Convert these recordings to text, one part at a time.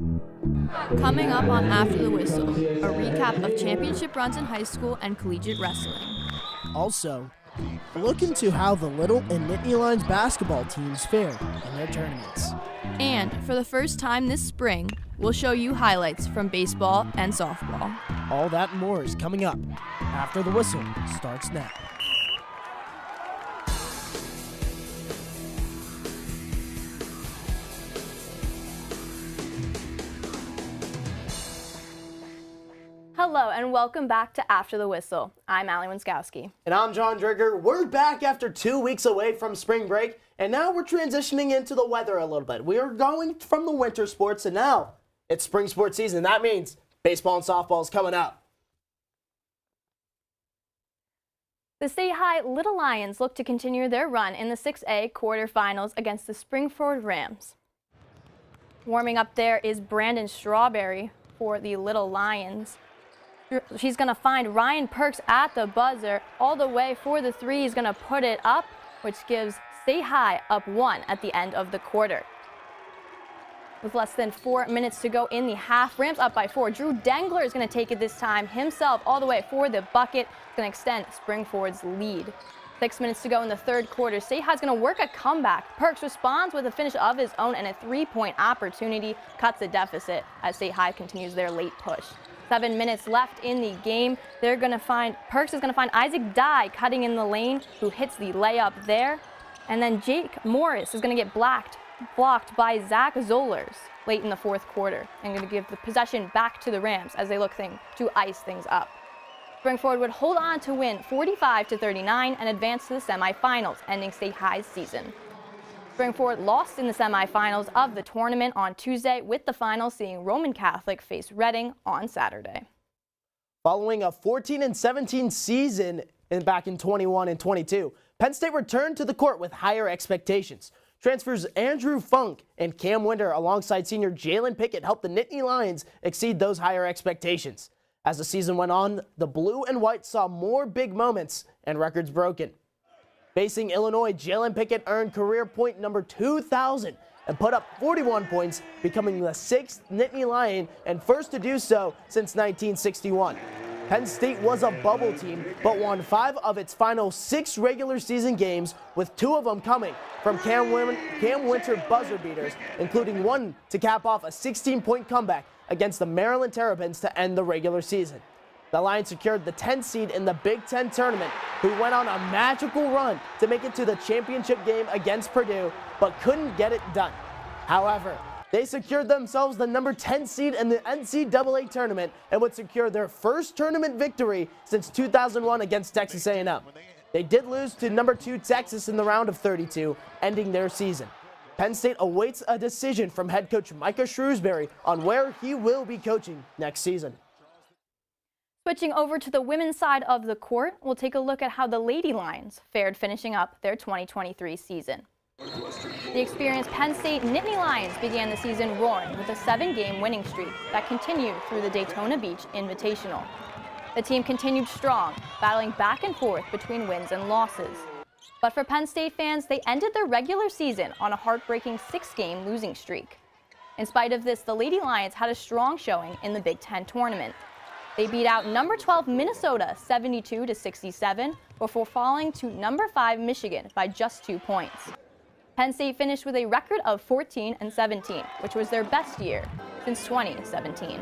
Coming up on After the Whistle, a recap of championship runs in high school and collegiate wrestling. Also, look into how the Little and Nittany Lions basketball teams fared in their tournaments. And for the first time this spring, we'll show you highlights from baseball and softball. All that and more is coming up After the Whistle starts now. Hello and welcome back to After the Whistle. I'm Allie Winskowski. And I'm John Drigger. We're back after 2 weeks away from spring break, and now we're transitioning into the weather a little bit. We are going from the winter sports, and now it's spring sports season. That means baseball and softball is coming up. The State High Little Lions look to continue their run in the 6A quarterfinals against the Springford Rams. Warming up there is Brandon Strawberry for the Little Lions. She's going to find Ryan Perks at the buzzer. All the way for the three. He's going to put it up, which gives State High up 1 at the end of the quarter. With less than 4 minutes to go in the half, Rams up by 4. Drew Dengler is going to take it this time himself all the way for the bucket. Going to extend Springford's lead. 6 minutes to go in the third quarter. State High is going to work a comeback. Perks responds with a finish of his own, and a 3-point opportunity cuts the deficit as State High continues their late push. 7 minutes left in the game. Perks is going to find Isaac Dye cutting in the lane, who hits the layup there. And then Jake Morris is going to get blocked by Zach Zollers late in the fourth quarter, and going to give the possession back to the Rams as they look to ice things up. Springford would hold on to win 45-39 and advance to the semifinals, ending State High's season. Springford lost in the semifinals of the tournament on Tuesday, with the final seeing Roman Catholic face Reading on Saturday. Following a 14-17 season back in 21 and 22, Penn State returned to the court with higher expectations. Transfers Andrew Funk and Cam Winder alongside senior Jalen Pickett helped the Nittany Lions exceed those higher expectations. As the season went on, the blue and white saw more big moments and records broken. Facing Illinois, Jalen Pickett earned career point number 2,000 and put up 41 points, becoming the 6th Nittany Lion and first to do so since 1961. Penn State was a bubble team, but won 5 of its final 6 regular season games, with 2 of them coming from Cam Winter buzzer beaters, including one to cap off a 16-point comeback against the Maryland Terrapins to end the regular season. The Lions secured the 10th seed in the Big Ten tournament, who went on a magical run to make it to the championship game against Purdue, but couldn't get it done. However, they secured themselves the number 10 seed in the NCAA tournament and would secure their first tournament victory since 2001 against Texas A&M. They did lose to number 2 Texas in the round of 32, ending their season. Penn State awaits a decision from head coach Micah Shrewsbury on where he will be coaching next season. Switching over to the women's side of the court, we'll take a look at how the Lady Lions fared finishing up their 2023 season. The experienced Penn State Nittany Lions began the season roaring with a 7-game winning streak that continued through the Daytona Beach Invitational. The team continued strong, battling back and forth between wins and losses. But for Penn State fans, they ended their regular season on a heartbreaking 6-game losing streak. In spite of this, the Lady Lions had a strong showing in the Big Ten tournament. They beat out number 12 Minnesota 72-67 before falling to number 5 Michigan by just 2 points. Penn State finished with a record of 14-17, which was their best year since 2017.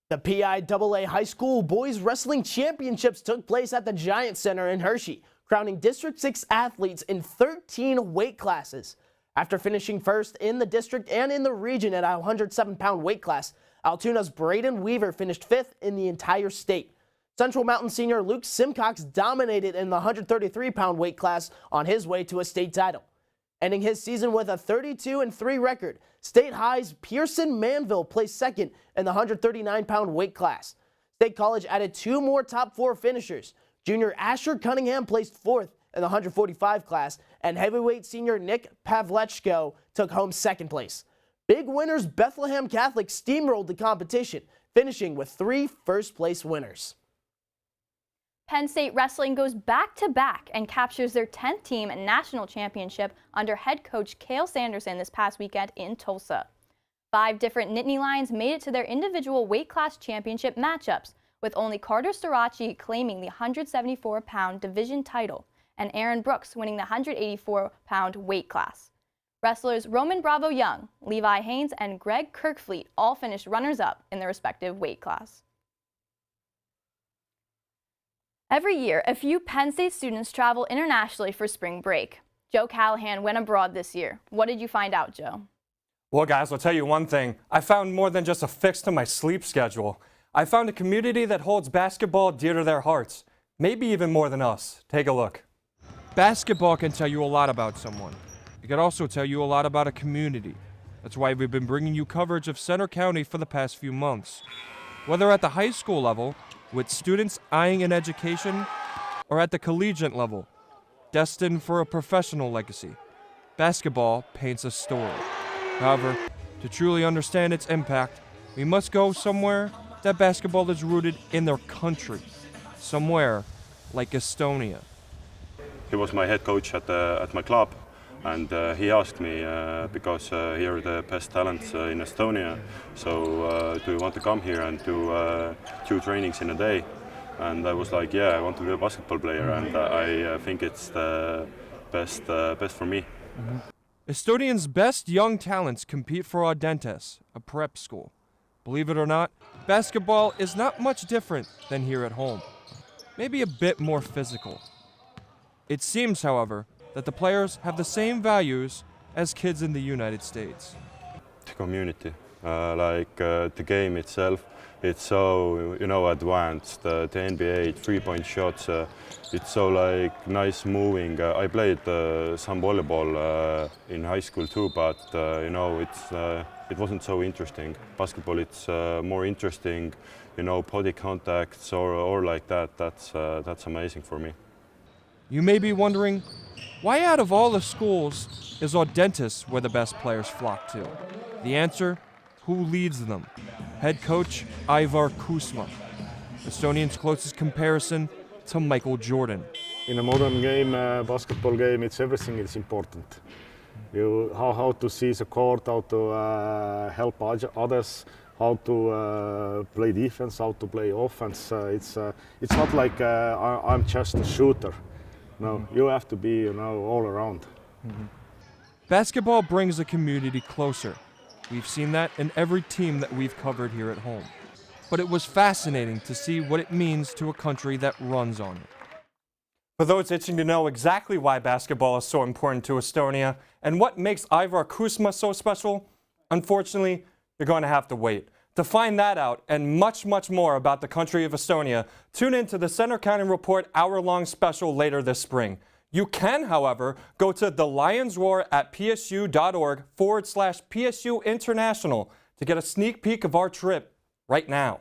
The PIAA High School Boys Wrestling Championships took place at the Giant Center in Hershey, crowning District 6 athletes in 13 weight classes. After finishing first in the district and in the region at a 107-pound weight class, Altoona's Braden Weaver finished 5th in the entire state. Central Mountain senior Luke Simcox dominated in the 133-pound weight class on his way to a state title. Ending his season with a 32-3 record, State High's Pearson Manville placed 2nd in the 139-pound weight class. State College added 2 more top 4 finishers. Junior Asher Cunningham placed 4th in the 145 class, and heavyweight senior Nick Pavlechko took home 2nd place. Big winners Bethlehem Catholic steamrolled the competition, finishing with 3 first-place winners. Penn State wrestling goes back-to-back and captures their 10th team national championship under head coach Cale Sanderson this past weekend in Tulsa. 5 different Nittany Lions made it to their individual weight class championship matchups, with only Carter Starachi claiming the 174-pound division title and Aaron Brooks winning the 184-pound weight class. Wrestlers Roman Bravo Young, Levi Haynes, and Greg Kirkfleet all finished runners-up in their respective weight class. Every year, a few Penn State students travel internationally for spring break. Joe Callahan went abroad this year. What did you find out, Joe? Well, guys, I'll tell you one thing. I found more than just a fix to my sleep schedule. I found a community that holds basketball dear to their hearts, maybe even more than us. Take a look. Basketball can tell you a lot about someone. It can also tell you a lot about a community. That's why we've been bringing you coverage of Center County for the past few months. Whether at the high school level, with students eyeing an education, or at the collegiate level, destined for a professional legacy, basketball paints a story. However, to truly understand its impact, we must go somewhere that basketball is rooted in their country, somewhere like Estonia. He was my head coach at my club, and he asked me because here are the best talents in Estonia. So do you want to come here and do 2 trainings in a day? And I was like, yeah, I want to be a basketball player, and I think it's the best for me. Estonians' best young talents compete for Audentes, a prep school. Believe it or not, basketball is not much different than here at home. Maybe a bit more physical. It seems, however, that the players have the same values as kids in the United States. The community, the game itself, it's so advanced. The NBA 3-point shots, it's so nice moving. I played some volleyball in high school too, but it wasn't so interesting. Basketball, it's more interesting, body contacts or like that. That's amazing for me. You may be wondering, why out of all the schools is Audentes where the best players flock to? The answer, who leads them? Head coach Ivar Kusma, Estonians' closest comparison to Michael Jordan. In a modern game, basketball game, everything is important. How to see the court, how to help others, how to play defense, how to play offense. It's not like I'm just a shooter. No, you have to be, all around. Basketball brings the community closer. We've seen that in every team that we've covered here at home. But it was fascinating to see what it means to a country that runs on it. For those itching to know exactly why basketball is so important to Estonia and what makes Ivar Kusma so special, unfortunately, you're going to have to wait. To find that out and much, much more about the country of Estonia, tune in to the Center County Report hour-long special later this spring. You can, however, go to the Lions Roar at psu.org/PSU International to get a sneak peek of our trip right now.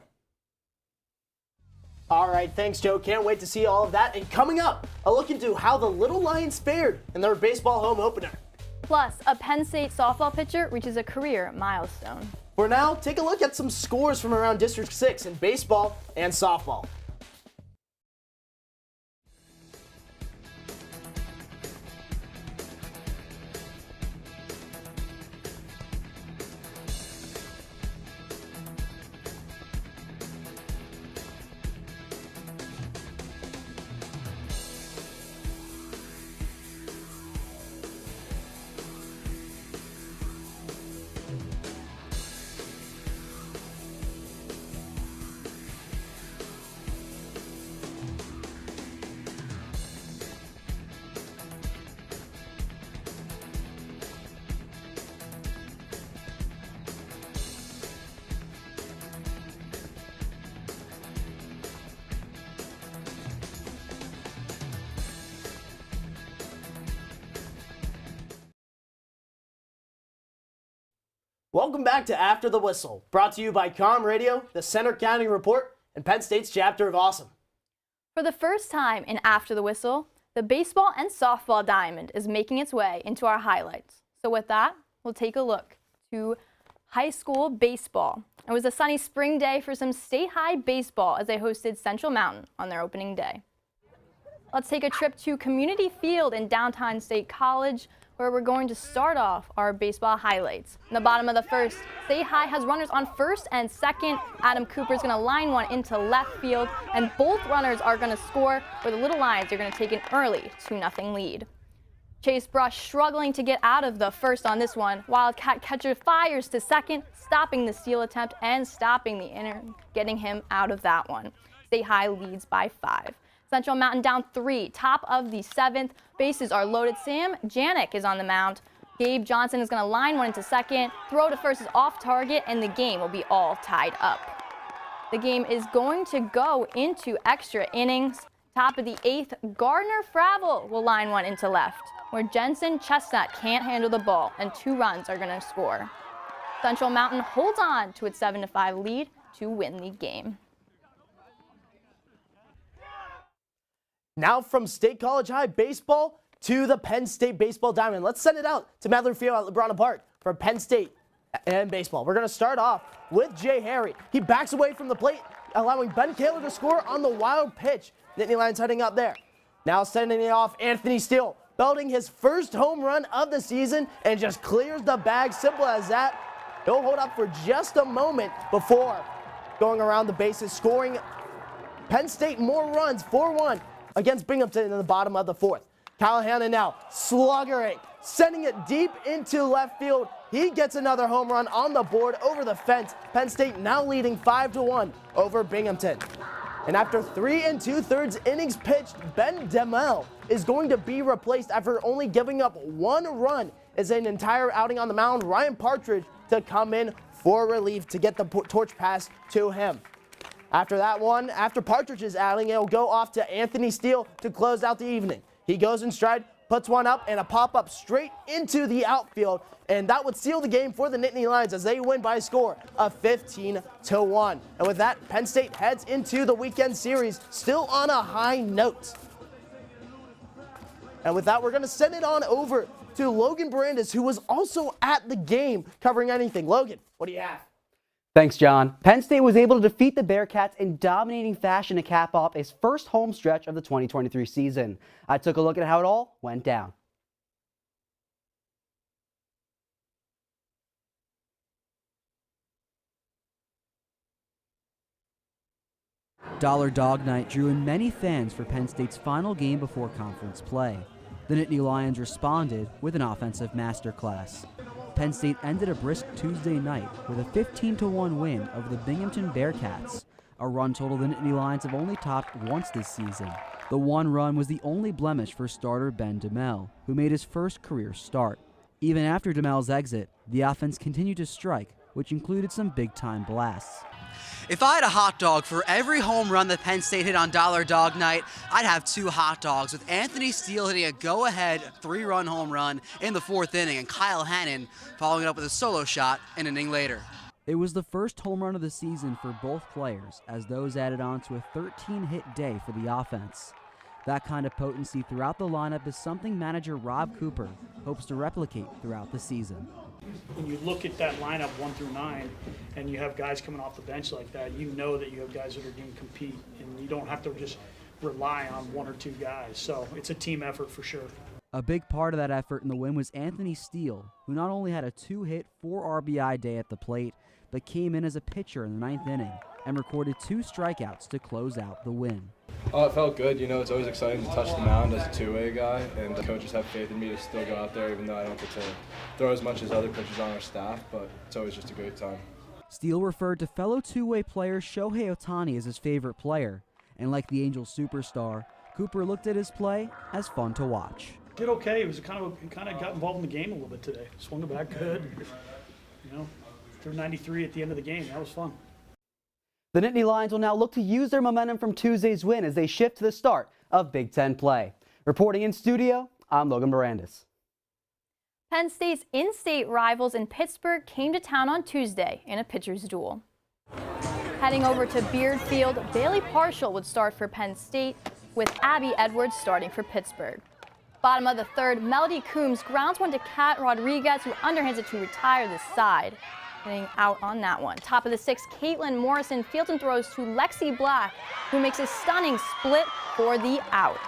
All right, thanks, Joe. Can't wait to see all of that. And coming up, a look into how the Little Lions fared in their baseball home opener. Plus, a Penn State softball pitcher reaches a career milestone. For now, take a look at some scores from around District 6 in baseball and softball. Welcome back to After the Whistle, brought to you by Com Radio, the Center County Report, and Penn State's chapter of Awesome. For the first time in After the Whistle, the baseball and softball diamond is making its way into our highlights. So with that, we'll take a look to high school baseball. It was a sunny spring day for some state high baseball as they hosted Central Mountain on their opening day. Let's take a trip to Community Field in downtown State College, where we're going to start off our baseball highlights. In the bottom of the first, State High has runners on first and second. Adam Cooper's going to line one into left field, and both runners are going to score, where the Little Lions are going to take an early 2-0 lead. Chase Brush struggling to get out of the first on this one. Wildcat catcher fires to second, stopping the steal attempt and stopping the inner, getting him out of that one. State High leads by 5. Central Mountain down 3, top of the 7th. Bases are loaded. Sam Janik is on the mound. Gabe Johnson is going to line one into second. Throw to first is off target, and the game will be all tied up. The game is going to go into extra innings. Top of the 8th, Gardner Fravel will line one into left, where Jensen Chestnut can't handle the ball, and 2 runs are going to score. Central Mountain holds on to its 7-5 lead to win the game. Now from State College High baseball to the Penn State baseball diamond. Let's send it out to Madler Field at LeBron Park for Penn State and baseball. We're going to start off with Jay Harry. He backs away from the plate, allowing Ben Kaler to score on the wild pitch. Nittany Lions heading up there. Now sending it off, Anthony Steele, belting his first home run of the season and just clears the bag. Simple as that. He'll hold up for just a moment before going around the bases, scoring Penn State more runs, 4-1 against Binghamton in the bottom of the 4th. Callahan now sluggering, sending it deep into left field. He gets another home run on the board over the fence. Penn State now leading 5-1 over Binghamton. And after 3 2/3 innings pitched, Ben Demel is going to be replaced after only giving up 1 run as an entire outing on the mound. Ryan Partridge to come in for relief to get the torch pass to him. After that one, after Partridge's outing, it'll go off to Anthony Steele to close out the evening. He goes in stride, puts one up, and a pop-up straight into the outfield, and that would seal the game for the Nittany Lions as they win by a score of 15-1. And with that, Penn State heads into the weekend series still on a high note. And with that, we're going to send it on over to Logan Brandis, who was also at the game covering anything. Logan, what do you have? Thanks, John. Penn State was able to defeat the Bearcats in dominating fashion to cap off its first home stretch of the 2023 season. I took a look at how it all went down. Dollar Dog Night drew in many fans for Penn State's final game before conference play. The Nittany Lions responded with an offensive masterclass. Penn State ended a brisk Tuesday night with a 15-1 win over the Binghamton Bearcats, a run total the Nittany Lions have only topped once this season. The 1 run was the only blemish for starter Ben Demel, who made his first career start. Even after Demel's exit, the offense continued to strike, which included some big-time blasts. If I had a hot dog for every home run that Penn State hit on Dollar Dog Night, I'd have 2 hot dogs, with Anthony Steele hitting a go-ahead 3-run home run in the 4th inning and Kyle Hannon following it up with a solo shot an inning later. It was the first home run of the season for both players, as those added on to a 13-hit day for the offense. That kind of potency throughout the lineup is something manager Rob Cooper hopes to replicate throughout the season. When you look at that lineup 1 through 9 and you have guys coming off the bench like that, you know that you have guys that are going to compete, and you don't have to just rely on 1 or 2 guys. So it's a team effort for sure. A big part of that effort in the win was Anthony Steele, who not only had a 2-hit, 4 RBI day at the plate, but came in as a pitcher in the 9th inning and recorded 2 strikeouts to close out the win. Oh, it felt good. You know, it's always exciting to touch the mound as a two-way guy, and the coaches have faith in me to still go out there, even though I don't get to throw as much as other pitchers on our staff, but it's always just a great time. Steele referred to fellow two-way player Shohei Ohtani as his favorite player, and like the Angels superstar, Cooper looked at his play as fun to watch. Did okay. It was kind of got involved in the game a little bit today. Swung it back good. You know, threw 93 at the end of the game. That was fun. The Nittany Lions will now look to use their momentum from Tuesday's win as they shift to the start of Big Ten play. Reporting in studio, I'm Logan Barandis. Penn State's in-state rivals in Pittsburgh came to town on Tuesday in a pitcher's duel. Heading over to Beard Field, Bailey Partial would start for Penn State, with Abby Edwards starting for Pittsburgh. Bottom of the 3rd, Melody Coombs grounds one to Kat Rodriguez, who underhands it to retire the side. Getting out on that one. Top of the 6th, Caitlin Morrison fields and throws to Lexi Black, who makes a stunning split for the out.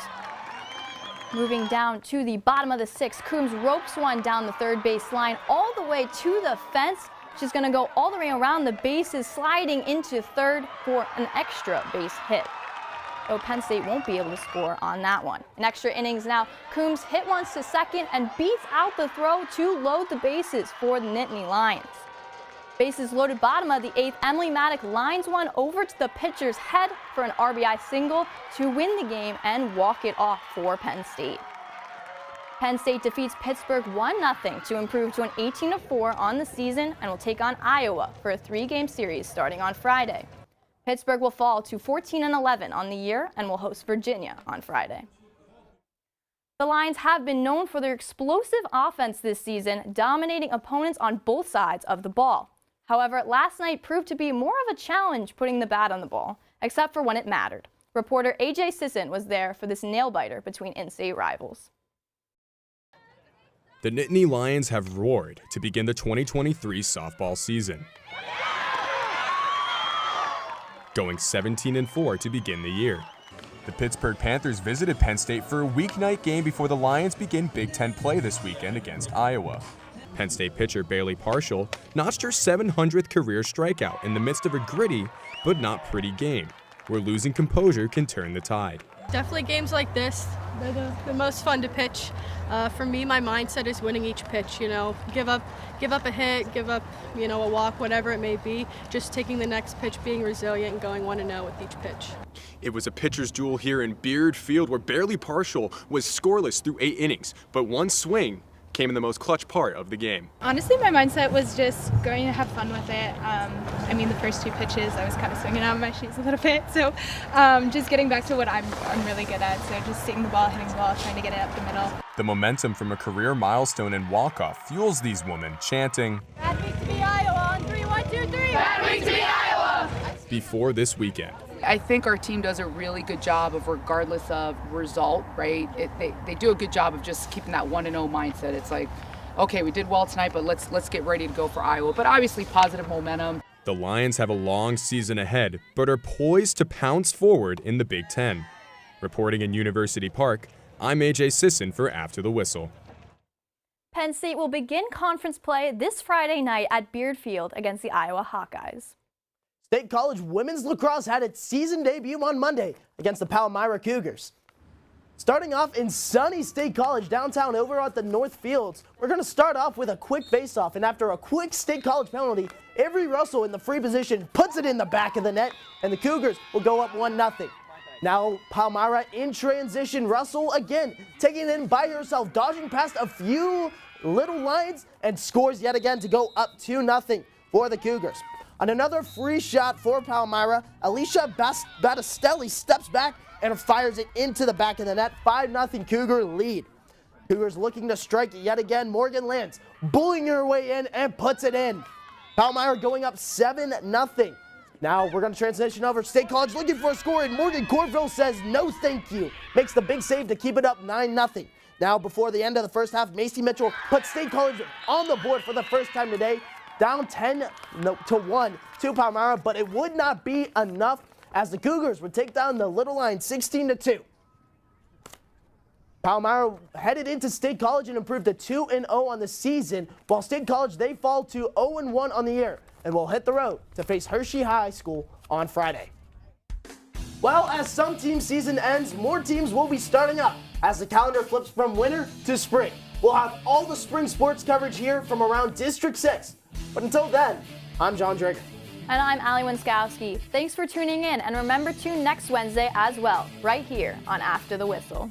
Moving down to the bottom of the sixth, Coombs ropes one down the third base line all the way to the fence. She's going to go all the way around the bases, sliding into third for an extra base hit. Though Penn State won't be able to score on that one. In extra innings now, Coombs hit once to second and beats out the throw to load the bases for the Nittany Lions. Bases loaded bottom of the eighth, Emily Maddock lines one over to the pitcher's head for an RBI single to win the game and walk it off for Penn State. Penn State defeats Pittsburgh 1-0 to improve to an 18-4 on the season and will take on Iowa for a 3-game series starting on Friday. Pittsburgh will fall to 14-11 on the year and will host Virginia on Friday. The Lions have been known for their explosive offense this season, dominating opponents on both sides of the ball. However, last night proved to be more of a challenge putting the bat on the ball, except for when it mattered. Reporter AJ Sisson was there for this nail-biter between in-state rivals. The Nittany Lions have roared to begin the 2023 softball season, going 17-4 to begin the year. The Pittsburgh Panthers visited Penn State for a weeknight game before the Lions begin Big Ten play this weekend against Iowa. Penn State pitcher Bailey Partial notched her 700th career strikeout in the midst of a gritty but not pretty game, where losing composure can turn the tide. Definitely games like this, they're the most fun to pitch. For me, my mindset is winning each pitch, give up a hit, give up, a walk, whatever it may be, just taking the next pitch, being resilient and going 1-0 with each pitch. It was a pitcher's duel here in Beard Field where Bailey Partial was scoreless through 8 innings, but one swing came in the most clutch part of the game. Honestly, my mindset was just going to have fun with it. The first 2 pitches, I was kind of swinging out of my shoes a little bit. So just getting back to what I'm really good at. So just seeing the ball, hitting the ball, trying to get it up the middle. The momentum from a career milestone and walk-off fuels these women chanting, "Bad week to be Iowa on 3, 1, 2, 3. Bad week to be Iowa." before this weekend. I think our team does a really good job of, regardless of result, right? They do a good job of just keeping that 1-0 mindset. It's like, okay, we did well tonight, but let's get ready to go for Iowa. But obviously positive momentum. The Lions have a long season ahead, but are poised to pounce forward in the Big Ten. Reporting in University Park, I'm AJ Sisson for After the Whistle. Penn State will begin conference play this Friday night at Beard Field against the Iowa Hawkeyes. State College women's lacrosse had its season debut on Monday against the PIAA Cougars. Starting off in sunny State College downtown over at the North Fields, we're going to start off with a quick face-off, and after a quick State College penalty, Avery Russell in the free position puts it in the back of the net, and the Cougars will go up 1-0. Now Palmyra in transition, Russell again taking it in by herself, dodging past a few little lines, and scores yet again to go up 2-0 for the Cougars. On another free shot for Palmyra, Alicia Battistelli steps back and fires it into the back of the net. 5-0 Cougar lead. Cougars looking to strike yet again. Morgan Lance bullying her way in and puts it in. Palmyra going up 7-0. Now we're going to transition over to State College looking for a score, and Morgan Corville says no thank you. Makes the big save to keep it up 9-0. Now before the end of the first half, Macy Mitchell puts State College on the board for the first time today. Down 10-1 to Palmyra, but it would not be enough as the Cougars would take down the Little Lions 16-2. Palmyra headed into State College and improved to 2-0 on the season, while State College, they fall to 0-1 on the year and will hit the road to face Hershey High School on Friday. Well, as some team season ends, more teams will be starting up as the calendar flips from winter to spring. We'll have all the spring sports coverage here from around District 6. But until then, I'm John Drager. And I'm Allie Winskowski. Thanks for tuning in, and remember to next Wednesday as well, right here on After the Whistle.